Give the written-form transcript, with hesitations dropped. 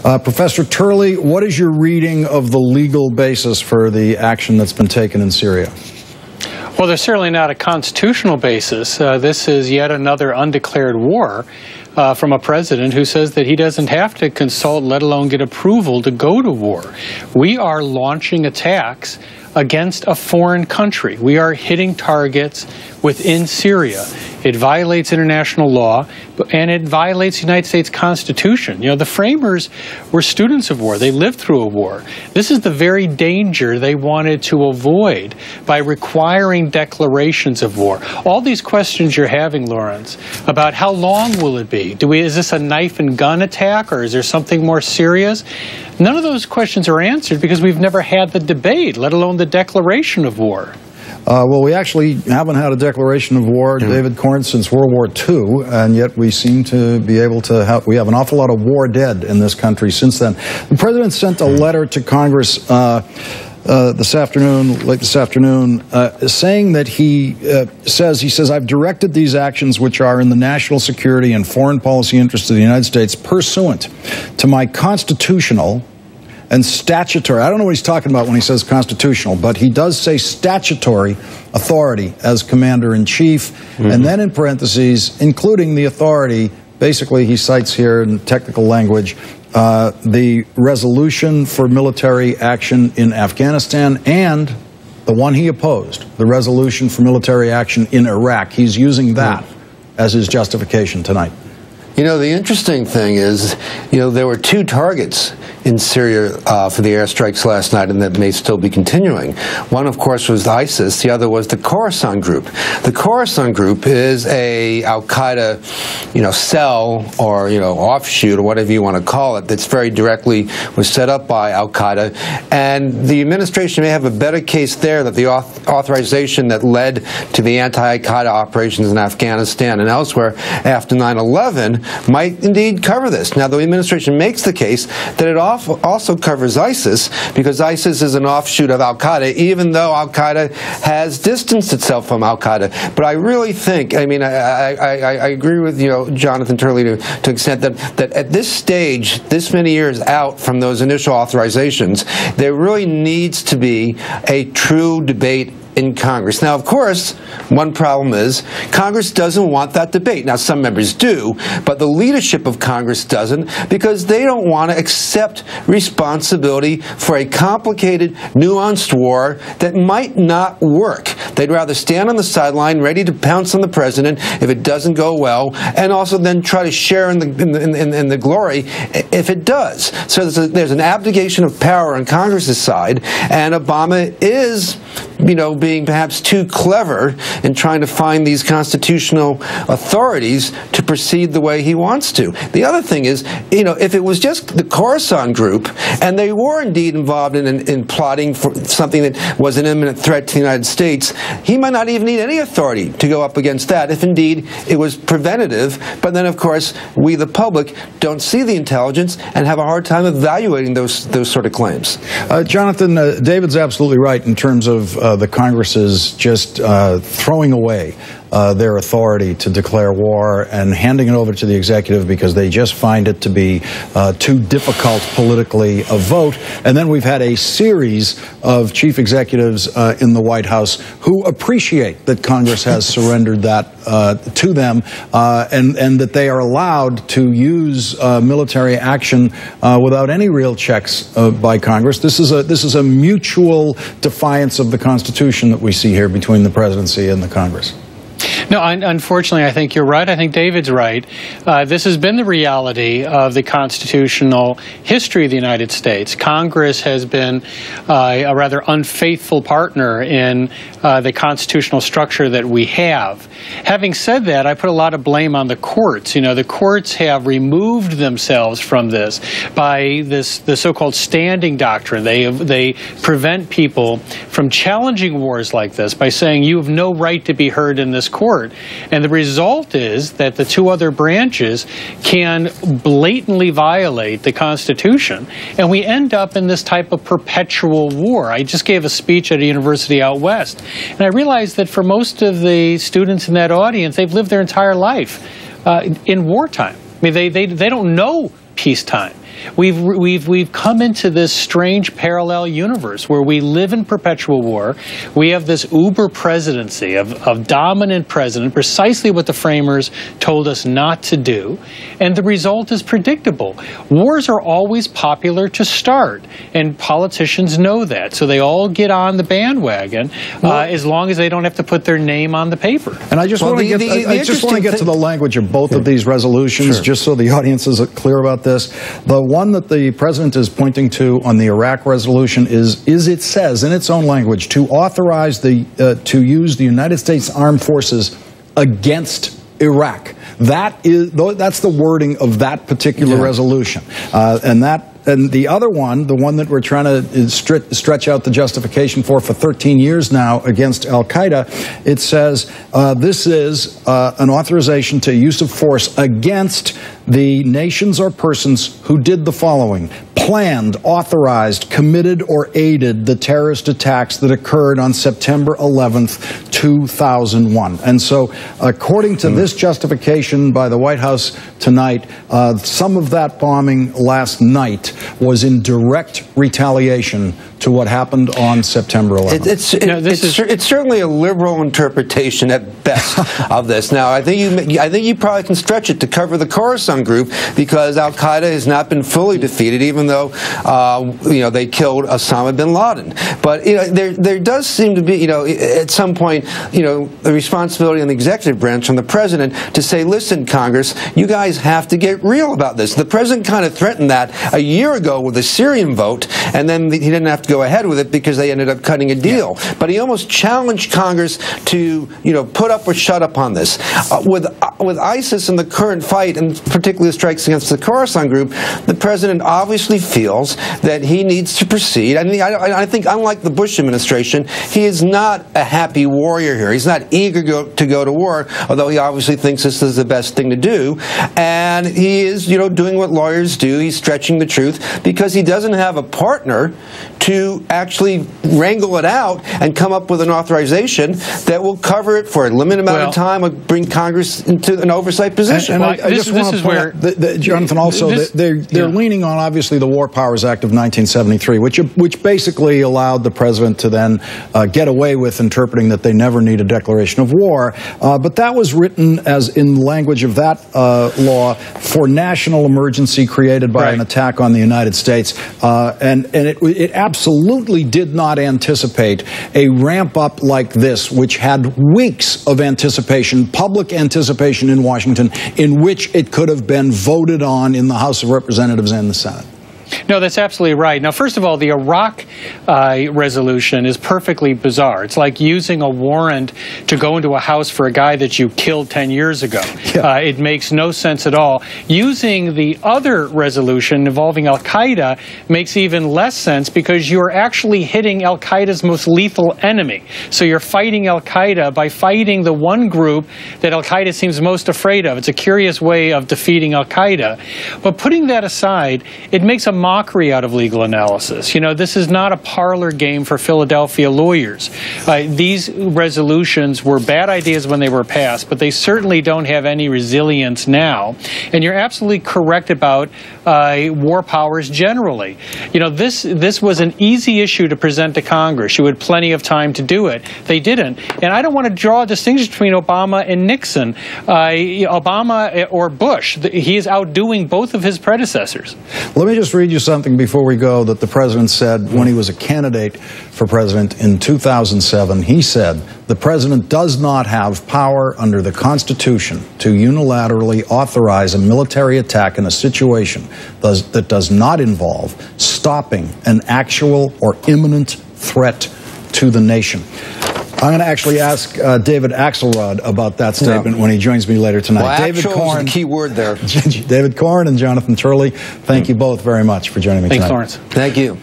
Professor Turley, what is your reading of the legal basis for the action that's been taken in Syria? Well, there's certainly not a constitutional basis. This is yet another undeclared war from a president who says that he doesn't have to consult, let alone get approval to go to war. We are launching attacks against a foreign country. We are hitting targets within Syria. It violates international law, and it violates the United States Constitution. You know, the framers were students of war. They lived through a war. This is the very danger they wanted to avoid by requiring declarations of war. All these questions you're having, Lawrence, about how long will it be? Is this a knife and gun attack, or is there something more serious? None of those questions are answered because we've never had the debate, let alone the declaration of war. Well, we actually haven't had a declaration of war, David Corn, since World War II, and yet we seem to be able to have, we have an awful lot of war dead in this country since then. The President sent a letter to Congress late this afternoon, saying that he says, I've directed these actions which are in the national security and foreign policy interests of the United States pursuant to my constitutional and statutory, I don't know what he's talking about when he says constitutional, but he does say statutory authority as commander-in-chief, and then in parentheses, including the authority, basically he cites here in technical language, the resolution for military action in Afghanistan and the one he opposed, the resolution for military action in Iraq. He's using that as his justification tonight. You know, the interesting thing is, there were 2 targets in Syria for the airstrikes last night, and that may still be continuing. One, of course, was ISIS. The other was the Khorasan group. The Khorasan group is a al-Qaeda, cell or, offshoot or whatever you want to call it that's very directly was set up by al-Qaeda. And the administration may have a better case there that the authorization that led to the anti-Qaeda operations in Afghanistan and elsewhere after 9/11 might indeed cover this. Now, the administration makes the case that it also covers ISIS, because ISIS is an offshoot of al-Qaeda, even though al-Qaeda has distanced itself from al-Qaeda. But I really think, I agree with Jonathan Turley to an extent that at this stage, this many years out from those initial authorizations, there really needs to be a true debate in Congress. Now, of course, one problem is Congress doesn't want that debate. Now, some members do, but the leadership of Congress doesn't, because they don't want to accept responsibility for a complicated, nuanced war that might not work. They'd rather stand on the sideline, ready to pounce on the president if it doesn't go well, and also then try to share in the glory if it does. So there's an abdication of power on Congress's side, and Obama is, being perhaps too clever in trying to find these constitutional authorities to proceed the way he wants to. The other thing is, if it was just the Khorasan group, and they were indeed involved in plotting for something that was an imminent threat to the United States, he might not even need any authority to go up against that if indeed it was preventative. But then, of course, we, the public, don't see the intelligence and have a hard time evaluating those sort of claims. Jonathan, David's absolutely right in terms of the Congress's just throwing away their authority to declare war and handing it over to the executive because they just find it to be too difficult politically a vote. And then we've had a series of chief executives in the White House who appreciate that Congress has surrendered that to them and that they are allowed to use military action without any real checks by Congress. This is a mutual defiance of the Constitution that we see here between the presidency and the Congress. No, unfortunately, I think you're right. I think David's right. This has been the reality of the constitutional history of the United States. Congress has been a rather unfaithful partner in the constitutional structure that we have. Having said that, I put a lot of blame on the courts. The courts have removed themselves from this by the so-called standing doctrine. They prevent people from challenging wars like this by saying you have no right to be heard in this court. And the result is that the 2 other branches can blatantly violate the Constitution, and we end up in this type of perpetual war. I just gave a speech at a university out west, and I realized that for most of the students in that audience, they've lived their entire life in wartime. I mean, they don't know peacetime. We've come into this strange parallel universe where we live in perpetual war. We have this uber presidency of dominant president, precisely what the framers told us not to do, and the result is predictable. Wars are always popular to start, and politicians know that, so they all get on the bandwagon as long as they don't have to put their name on the paper. And I just want to get to the language of both of these resolutions, just so the audience is clear about this. The one that the president is pointing to on the Iraq resolution is it says in its own language to authorize to use the United States Armed Forces against Iraq. That's the wording of that particular resolution, and the other one, the one that we're trying to stretch out the justification for 13 years now against Al-Qaeda, it says this is an authorization to use of force against the nations or persons who did the following: planned, authorized, committed, or aided the terrorist attacks that occurred on September 11th, 2001. And so, according to this justification by the White House tonight, some of that bombing last night was in direct retaliation to what happened on September 11th. It's certainly a liberal interpretation at best of this. Now, I think you probably can stretch it to cover the Khorasan group, because Al Qaeda has not been fully defeated, even though they killed Osama bin Laden. But there does seem to be at some point the responsibility on the executive branch, on the president, to say, listen, Congress, you guys have to get real about this. The president kind of threatened that a year ago with the Syrian vote, and then he didn't have to go ahead with it because they ended up cutting a deal. But he almost challenged Congress to, put up or shut up on this. With ISIS in the current fight, and particularly the strikes against the Khorasan group, the president obviously feels that he needs to proceed. I think, unlike the Bush administration, he is not a happy warrior here. He's not eager to go to war, although he obviously thinks this is the best thing to do. And he is, doing what lawyers do. He's stretching the truth because he doesn't have a partner to actually wrangle it out and come up with an authorization that will cover it for a limited amount of time, or bring Congress into an oversight position. And I just want to point out, Jonathan, also, they're leaning on, obviously, the War Powers Act of 1973, which basically allowed the president to then get away with interpreting that they never need a declaration of war. But that was written as in language of that law for national emergency created by an attack on the United States. And it absolutely did not anticipate a ramp up like this, which had weeks of anticipation, public anticipation in Washington, in which it could have been voted on in the House of Representatives and the Senate. No, that's absolutely right. Now, first of all, the Iraq resolution is perfectly bizarre. It's like using a warrant to go into a house for a guy that you killed 10 years ago. It makes no sense at all. Using the other resolution involving Al-Qaeda makes even less sense, because you're actually hitting Al-Qaeda's most lethal enemy. So you're fighting Al-Qaeda by fighting the one group that Al-Qaeda seems most afraid of. It's a curious way of defeating Al-Qaeda. But putting that aside, it makes a mockery out of legal analysis. This is not a parlor game for Philadelphia lawyers. These resolutions were bad ideas when they were passed, but they certainly don't have any resilience now. And you're absolutely correct about war powers generally. This was an easy issue to present to Congress. You had plenty of time to do it. They didn't. And I don't want to draw a distinction between Obama and Nixon. Obama or Bush, he is outdoing both of his predecessors. Let me just read you something before we go that the president said when he was a candidate for president in 2007. He said, "The president does not have power under the Constitution to unilaterally authorize a military attack in a situation that does not involve stopping an actual or imminent threat to the nation." I'm going to actually ask David Axelrod about that statement when he joins me later tonight. Well, David Corn, is the key word there. David Corn and Jonathan Turley, thank you both very much for joining me tonight. Thanks, Lawrence. Thank you.